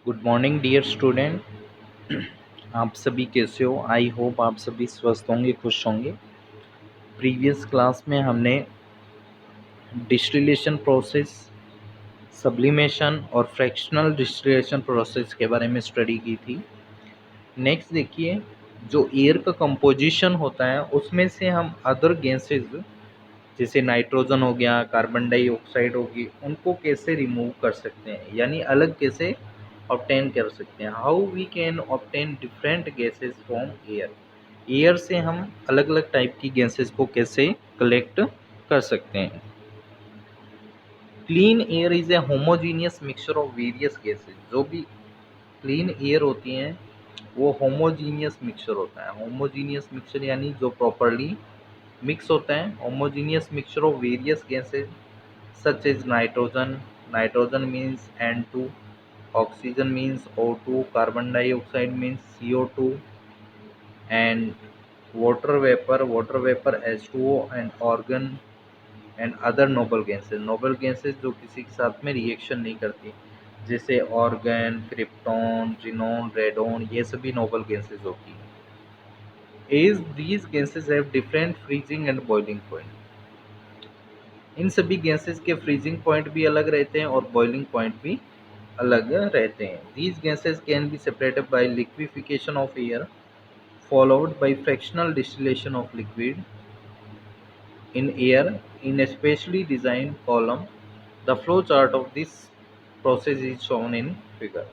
Good morning dear student. आप सभी कैसे हो? आई होप आप सभी स्वस्थ होंगे, खुश होंगे। प्रीवियस क्लास में हमने डिस्टिलेशन प्रोसेस, सब्लिमेशन और फ्रैक्शनल डिस्टिलेशन प्रोसेस के बारे में स्टडी की थी। नेक्स्ट देखिए, जो एयर का कंपोजिशन होता है उसमें से हम अदर गैसेज जैसे नाइट्रोजन हो गया, कार्बन डाइऑक्साइड होगी, उनको कैसे रिमूव कर सकते हैं, यानी अलग कैसे ऑब्टेन कर सकते हैं। How we can obtain different gases from air. Air से हम अलग अलग टाइप की गैसेज को कैसे कलेक्ट कर सकते हैं। Clean air is a homogeneous mixture of various gases. जो भी क्लीन एयर होती हैं वो होमोजीनियस मिक्सचर होता है। होमोजीनियस मिक्सचर यानी जो प्रॉपरली मिक्स होता है। Homogeneous mixture of various gases such as nitrogen, nitrogen means N2, oxygen means O2, carbon dioxide means CO2, and water vapor H2O, and organ and other noble gases। Noble gases जो किसी के साथ में reaction नहीं करती, जैसे organ, krypton, xenon, radon, ये सभी नोबल गैसेज होती हैं। As these gases have different freezing and boiling point. इन सभी गैसेज के फ्रीजिंग पॉइंट भी अलग रहते हैं और बॉइलिंग पॉइंट भी अलग रहते हैं। These gases can be separated by liquefaction of air followed by fractional distillation of liquid in air in a specially designed column. The flow chart of this process is shown in figure।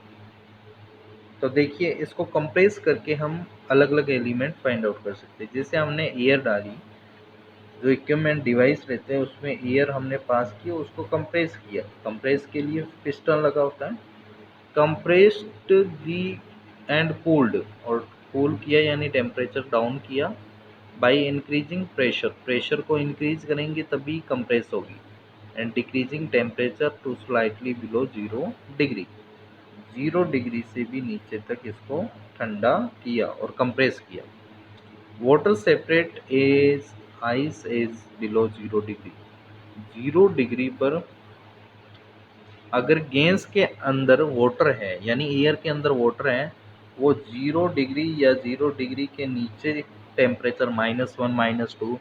तो देखिए, इसको compress करके हम अलग अलग element find out कर सकते हैं। जैसे हमने एयर डाली, जो इक्विपमेंट डिवाइस रहते हैं उसमें एयर हमने पास किया, उसको कंप्रेस किया। कंप्रेस के लिए पिस्टन लगा होता है। कंप्रेस्ड दी एंड कूल्ड, और कूल किया यानी टेम्परेचर डाउन किया बाय इंक्रीजिंग प्रेशर। प्रेशर को इंक्रीज करेंगे तभी कंप्रेस होगी। And decreasing temperature to slightly below 0 degree. 0 degree से भी नीचे तक इसको ठंडा किया और कंप्रेस किया। Water separate as ice as below 0 degree. 0 degree पर अगर गैस के अंदर वाटर है, यानी एयर के अंदर वाटर है, वो 0 डिग्री या 0 डिग्री के नीचे टेम्परेचर -1 -2,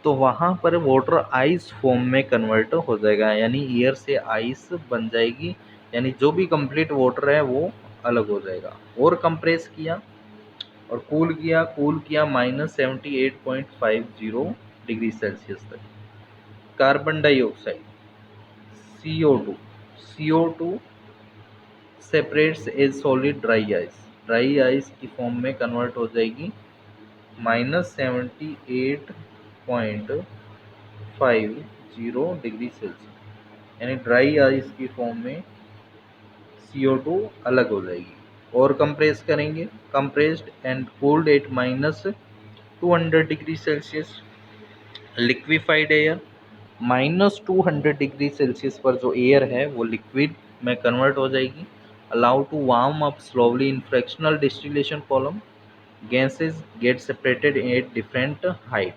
तो वहाँ पर वाटर आइस फॉर्म में कन्वर्ट हो जाएगा, यानी एयर से आइस बन जाएगी। यानी जो भी कंप्लीट वाटर है वो अलग हो जाएगा। और कंप्रेस किया और कूल किया -78.50 डिग्री सेल्सियस तक। Carbon dioxide CO2, CO2 separates as solid dry ice. Dry ice की फॉर्म में कन्वर्ट हो जाएगी -78.50 डिग्री सेल्सियस, यानी ड्राई आइस की फॉर्म में CO2 अलग हो जाएगी। और कंप्रेस करेंगे, compressed and cooled at -200 degree celsius. Liquefied air, -200 degree celsius पर जो एयर है वो लिक्विड में कन्वर्ट हो जाएगी। Allow to warm up slowly in fractional distillation column. Gases get separated at different height.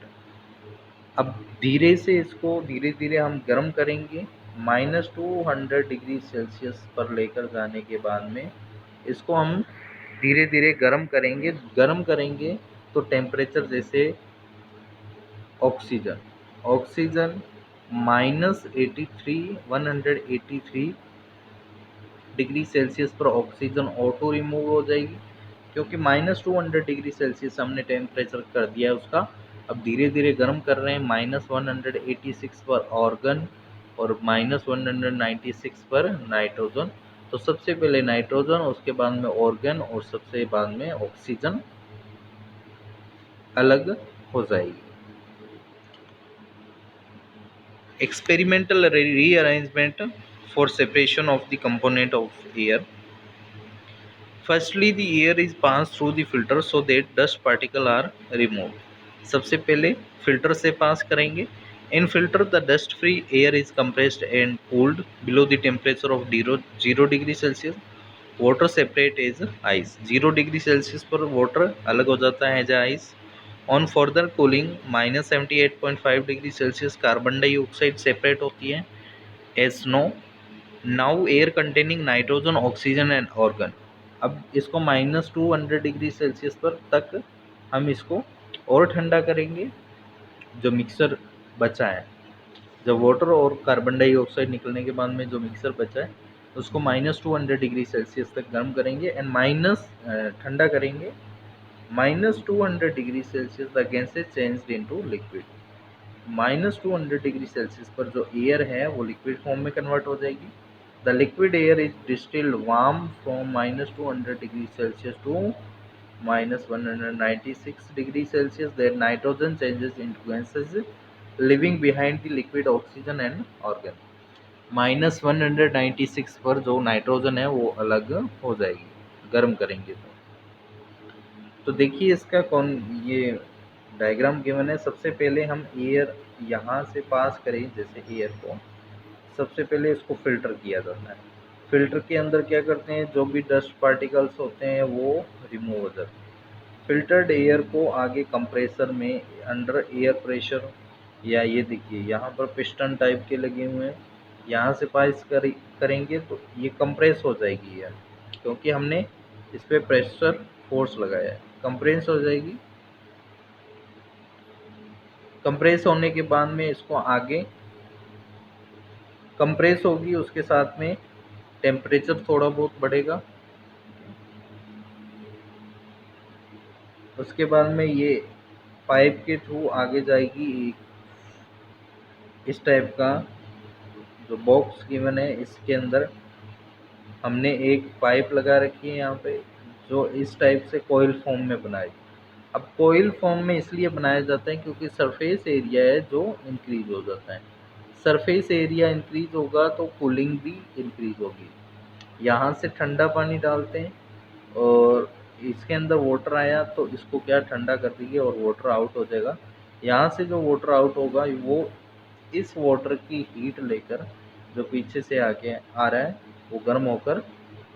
अब धीरे से इसको धीरे धीरे हम गर्म करेंगे। -200 डिग्री सेल्सियस पर लेकर जाने के बाद में इसको हम धीरे धीरे गर्म करेंगे। गर्म करेंगे तो टेम्परेचर जैसे ऑक्सीजन, ऑक्सीजन -183 डिग्री सेल्सियस पर ऑक्सीजन O2 रिमूव हो जाएगी, क्योंकि -200 डिग्री सेल्सियस हमने टेम्परेचर कर दिया है उसका। अब धीरे धीरे गर्म कर रहे हैं। -186 पर ऑर्गन और -196 पर नाइट्रोजन। तो सबसे पहले नाइट्रोजन, उसके बाद में ऑर्गन और सबसे बाद में ऑक्सीजन अलग हो जाएगी। Experimental rearrangement for separation of the component of air. Firstly, the air is passed through the filter so that dust particle are removed. सबसे पहले फिल्टर से पास करेंगे। In filter, the dust-free air is compressed and cooled below the temperature of 0 degree celsius. Water separate as ice. 0 degree celsius पर water अलग हो जाता है as ice. On further cooling -78.5 degree celsius carbon dioxide separate होती है as snow. Now air containing nitrogen oxygen and argon. अब इसको -200 degree celsius पर तक हम इसको और ठंडा करेंगे। जो मिक्सर बचा है, जब वाटर और कार्बन डाइऑक्साइड निकलने के बाद में जो मिक्सर बचा है उसको -200 डिग्री सेल्सियस तक गर्म करेंगे एंड ठंडा करेंगे। -200 डिग्री सेल्सियस अगेन से changed into liquid. -200 degree celsius पर जो एयर है वो लिक्विड फॉर्म में कन्वर्ट हो जाएगी। The liquid air is distilled warm from -200 degree celsius to -196 degree celsius. There nitrogen changes into gases living behind the liquid oxygen and argon. -196 पर जो nitrogen है वो अलग हो जाएगी गर्म करेंगे तो देखिए इसका ये डायग्राम गिवन है। सबसे पहले हम एयर यहाँ से पास करें, जैसे एयर को सबसे पहले इसको फिल्टर किया जाता है। फिल्टर के अंदर क्या करते हैं, जो भी डस्ट पार्टिकल्स होते हैं वो रिमूव हो जाते हैं। फिल्टर्ड एयर को आगे कंप्रेसर में अंडर एयर प्रेशर, या ये देखिए यहाँ पर पिस्टन टाइप के लगे हुए हैं, यहाँ से पास करेंगे तो ये कंप्रेस हो जाएगी एयर, क्योंकि हमने इस पर प्रेशर फोर्स लगाया है। कंप्रेस हो जाएगी। कंप्रेस होने के बाद में इसको आगे कंप्रेस होगी, उसके साथ में टेम्परेचर थोड़ा बहुत बढ़ेगा। उसके बाद में ये पाइप के थ्रू आगे जाएगी। इस टाइप का जो बॉक्स गिवन है इसके अंदर हमने एक पाइप लगा रखी है यहाँ पे, जो इस टाइप से कॉइल फॉर्म में बनाई। अब कॉइल फॉर्म में इसलिए बनाया जाता है क्योंकि सरफेस एरिया है जो इंक्रीज हो जाता है। सरफेस एरिया इंक्रीज होगा तो कूलिंग भी इंक्रीज होगी। यहाँ से ठंडा पानी डालते हैं और इसके अंदर वाटर आया तो इसको क्या ठंडा कर देंगे और वाटर आउट हो जाएगा। यहाँ से जो वाटर आउट होगा वो इस वाटर की हीट लेकर जो पीछे से आके आ रहा है वो गर्म होकर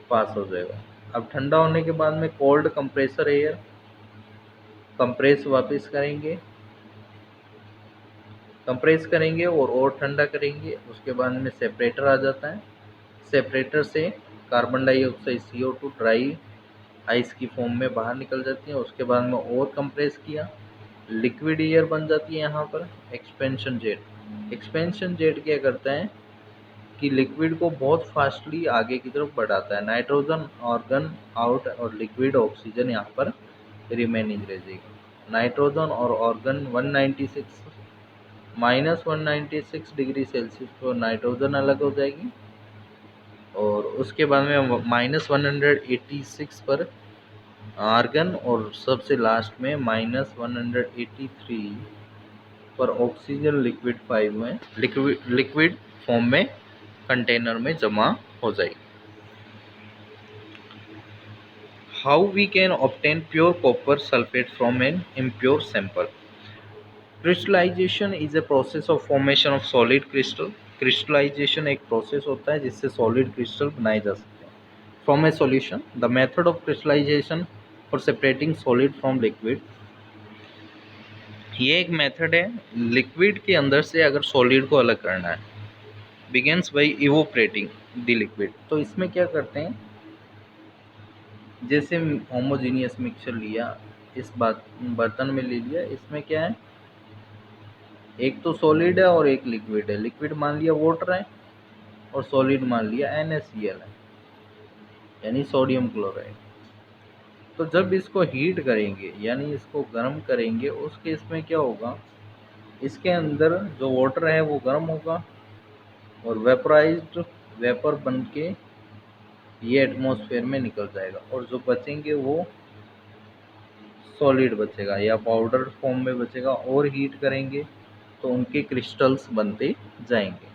पास हो जाएगा। अब ठंडा होने के बाद में कोल्ड कंप्रेसर एयर कंप्रेस वापस करेंगे, कंप्रेस करेंगे और ठंडा करेंगे। उसके बाद में सेपरेटर आ जाता है। सेपरेटर से carbon dioxide CO2 dry ice की फॉर्म में बाहर निकल जाती है। उसके बाद में और कंप्रेस किया, लिक्विड एयर बन जाती है यहाँ पर। एक्सपेंशन जेट, एक्सपेंशन जेट क्या करता है कि लिक्विड को बहुत फास्टली आगे की तरफ बढ़ाता है। नाइट्रोजन ऑर्गन आउट और लिक्विड ऑक्सीजन यहाँ पर रिमेनिंग रह जाएगी। नाइट्रोजन और ऑर्गन -196 डिग्री सेल्सियस पर नाइट्रोजन अलग हो जाएगी और उसके बाद में -186 पर आर्गन और सबसे लास्ट में -183 पर ऑक्सीजन लिक्विड फॉर्म में कंटेनर में जमा हो जाएगी। How we can obtain pure copper sulphate from an impure sample. Crystallisation is a process of formation of solid crystal. Crystallisation एक प्रोसेस होता है जिससे सॉलिड क्रिस्टल बनाए जा सकते हैं। From a solution, the method of crystallisation for separating solid from liquid. ये एक मेथड है लिक्विड के अंदर से अगर सॉलिड को अलग करना है। Begins bye evaporating the liquid. तो इसमें क्या करते हैं, जैसे होमोजीनियस मिक्सचर लिया, इस बर्तन में ले लिया, इसमें क्या है, एक तो सॉलिड है और एक लिक्विड है। लिक्विड मान लिया वाटर है और सॉलिड मान लिया NaCl है, यानी सोडियम क्लोराइड। तो जब इसको हीट करेंगे यानी इसको गर्म करेंगे, उस केस में क्या होगा, इसके अंदर जो वाटर है वो गर्म होगा और वेपराइज्ड वेपर बन के ये एटमॉस्फेयर में निकल जाएगा और जो बचेंगे वो सॉलिड बचेगा या पाउडर फॉर्म में बचेगा। और हीट करेंगे तो उनके क्रिस्टल्स बनते जाएंगे।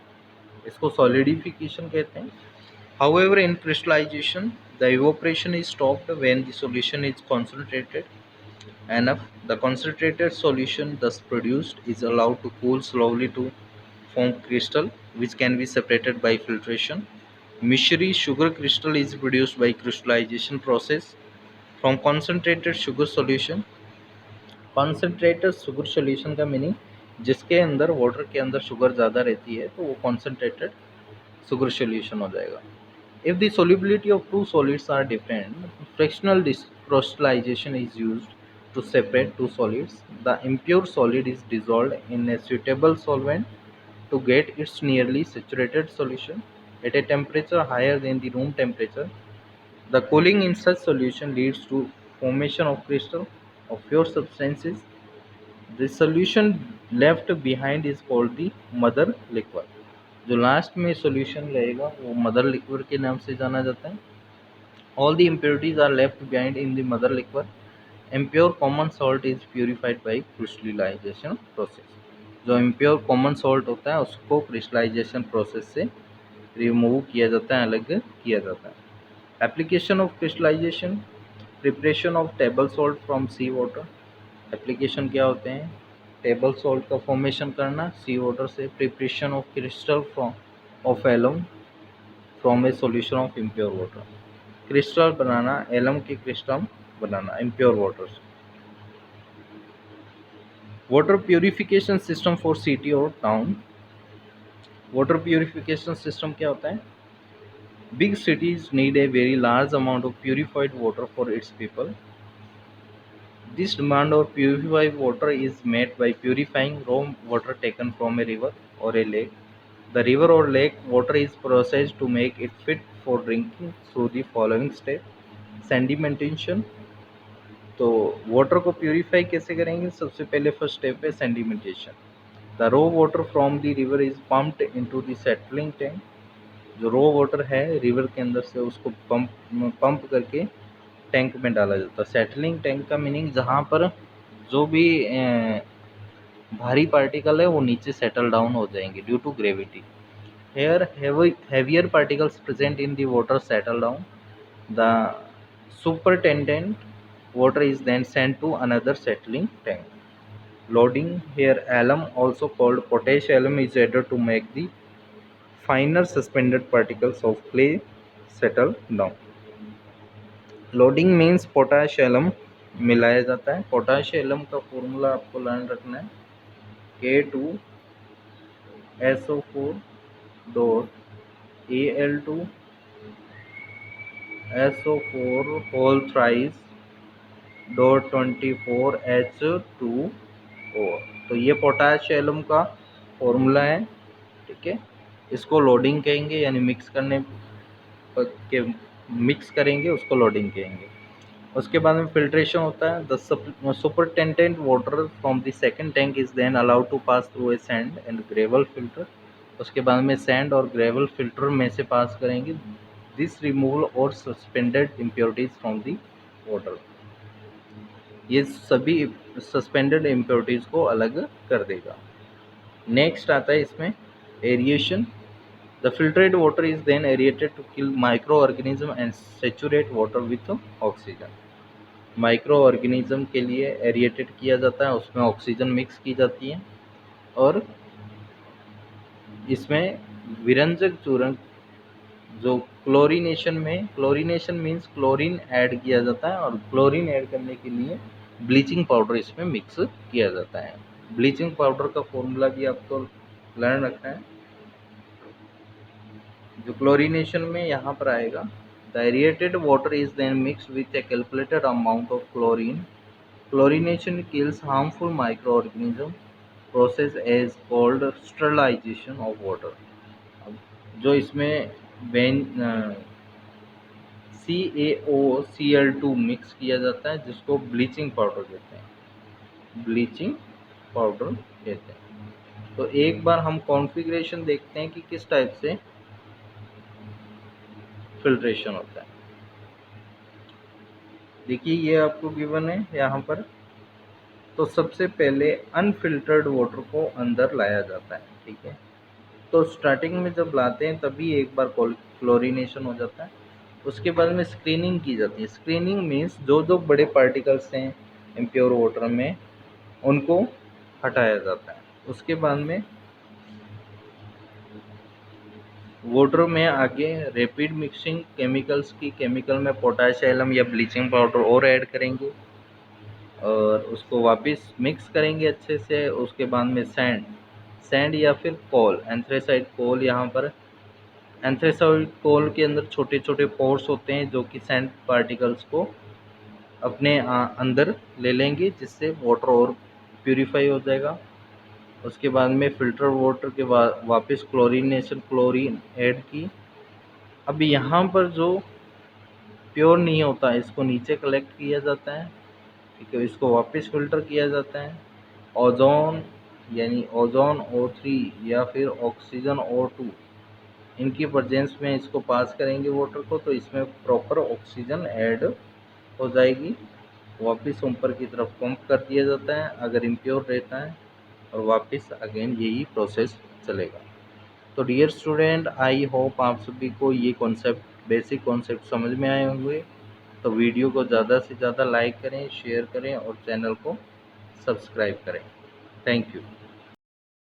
इसको सॉलिडिफिकेशन कहते हैं। However, in crystallization, the evaporation is stopped when the solution is concentrated enough. The concentrated solution thus produced is allowed to cool slowly to form crystal, which can be separated by filtration. Mishri sugar crystal is produced by crystallization process from concentrated sugar solution. Concentrated sugar solution का meaning जिसके अंदर water के अंदर sugar ज़्यादा रहती है तो वो concentrated शुगर सोल्यूशन हो जाएगा। If the solubility of two solids are different, fractional crystallization is used to separate two solids. The impure solid is dissolved in a suitable solvent to get its nearly saturated solution at a temperature higher than the room temperature. The cooling in such solution leads to formation of crystal of pure substances. The solution left behind is called the mother liquid. जो last में solution रहेगा वो mother liquid के नाम से जाना जाता है। All the impurities are left behind in the mother liquid. Impure common salt is purified by crystallization process. जो impure common salt होता है उसको crystallization process से रिमूव किया जाता है, अलग किया जाता है। Application of crystallization, preparation of table salt from sea water. Application क्या होते हैं? टेबल सॉल्ट का फॉर्मेशन करना सी वाटर से, preparation of crystal from of alum from a solution of impure water, crystal बनाना, एलम के क्रिस्टल बनाना impure water से। Water purification system for city और टाउन। वाटर प्यूरिफिकेशन सिस्टम क्या होता है? Big cities need a very large amount of purified water for its people. This demand of purified water is met by purifying raw water taken from a river or a lake. The river or lake water is processed to make it fit for drinking through the following step. Sedimentation. तो water को purify कैसे करेंगे? सबसे पहले first step है sedimentation. The raw water from the river is pumped into the settling tank. जो raw water है river के अंदर से उसको पंप करके टैंक में डाला जाता है. सेटलिंग टैंक का मीनिंग जहाँ पर जो भी भारी पार्टिकल है वो नीचे सेटल डाउन हो जाएंगे due to gravity. Here heavier particles present in the water settle down. The superintendent water is then sent to another settling tank. Loading. Here alum, also called potash alum, is added to make the finer suspended particles of clay settle down. Loading means potash alum मिलाया जाता है. Potash alum का formula आपको learn रखना है. K2SO4 dot Al2 SO4 whole thrice dot 24H2O. तो ये potash alum का फॉर्मूला है. ठीक है, इसको लोडिंग कहेंगे, यानी मिक्स करने के मिक्स करेंगे उसको लोडिंग कहेंगे. उसके बाद में फिल्ट्रेशन होता है. The supernatant water from the second tank is then allowed to pass through a sand and gravel filter. उसके बाद में सैंड और ग्रेवल फिल्टर में से पास करेंगे. दिस रिमूवल और suspended impurities from the water. ये सभी सस्पेंडेड इम्प्योरिटीज को अलग कर देगा. नेक्स्ट आता है इसमें aeration. The filtered water is then aerated to kill microorganism and saturate water with oxygen. Micro organism के लिए एरिएटेड किया जाता है, उसमें ऑक्सीजन मिक्स की जाती है और इसमें विरंजक चूर्ण जो क्लोरीनेशन मीन्स क्लोरीन ऐड किया जाता है और क्लोरीन ऐड करने के लिए ब्लीचिंग पाउडर इसमें मिक्स किया जाता है. ब्लीचिंग पाउडर का फॉर्मूला भी आपको लर्न रखना है. जो क्लोरीनेशन में यहाँ पर आएगा. The aerated water is then mixed with a calculated amount of chlorine. Chlorination kills harmful micro organism. Process as called sterilisation of water. जो इसमें CaOCl2 मिक्स किया जाता है जिसको ब्लीचिंग पाउडर कहते हैं. ब्लीचिंग पाउडर कहते हैं. तो एक बार हम कॉन्फ़िगरेशन देखते हैं कि किस टाइप से फिल्ट्रेशन होता है. देखिए ये आपको गिवन है यहाँ पर. तो सबसे पहले अनफिल्टर्ड वाटर को अंदर लाया जाता है. ठीक है, तो स्टार्टिंग में जब लाते हैं तभी एक बार क्लोरीनेशन हो जाता है. उसके बाद में स्क्रीनिंग की जाती है. स्क्रीनिंग मीन्स जो जो बड़े पार्टिकल्स हैं इम्प्योर वाटर में उनको हटाया जाता है. उसके बाद में वाटर में आगे रैपिड मिक्सिंग केमिकल्स की, केमिकल में पोटाश एलम या ब्लीचिंग पाउडर और ऐड करेंगे और उसको वापस मिक्स करेंगे अच्छे से. उसके बाद में सैंड या फिर कोल, एंथ्रेसाइट कोल यहाँ पर एंथ्रेसोल के अंदर छोटे छोटे पोर्स होते हैं जो कि सेंट पार्टिकल्स को अपने अंदर ले लेंगे, जिससे वाटर और प्यूरिफाई हो जाएगा। उसके बाद में फ़िल्टर वाटर के वापस क्लोरीनेशन, क्लोरीन ऐड की। अब यहाँ पर जो प्योर नहीं होता इसको नीचे कलेक्ट किया जाता है, ठीक है, इसको वापस फ़िल्टर किया जाता है। ओजोन यानी ओजोन O3 या फिर ऑक्सीजन O2, इनकी प्रेजेंस में इसको पास करेंगे वाटर को, तो इसमें प्रॉपर ऑक्सीजन ऐड हो जाएगी। वापस ऊपर की तरफ पंप कर दिया जाता है अगर इम्प्योर रहता है, और वापस अगेन यही प्रोसेस चलेगा। तो डियर स्टूडेंट, आई होप आप सभी को ये कॉन्सेप्ट, बेसिक कॉन्सेप्ट समझ में आए होंगे। तो वीडियो को ज़्यादा से ज़्यादा लाइक करें, शेयर करें और चैनल को सब्सक्राइब करें। Thank you.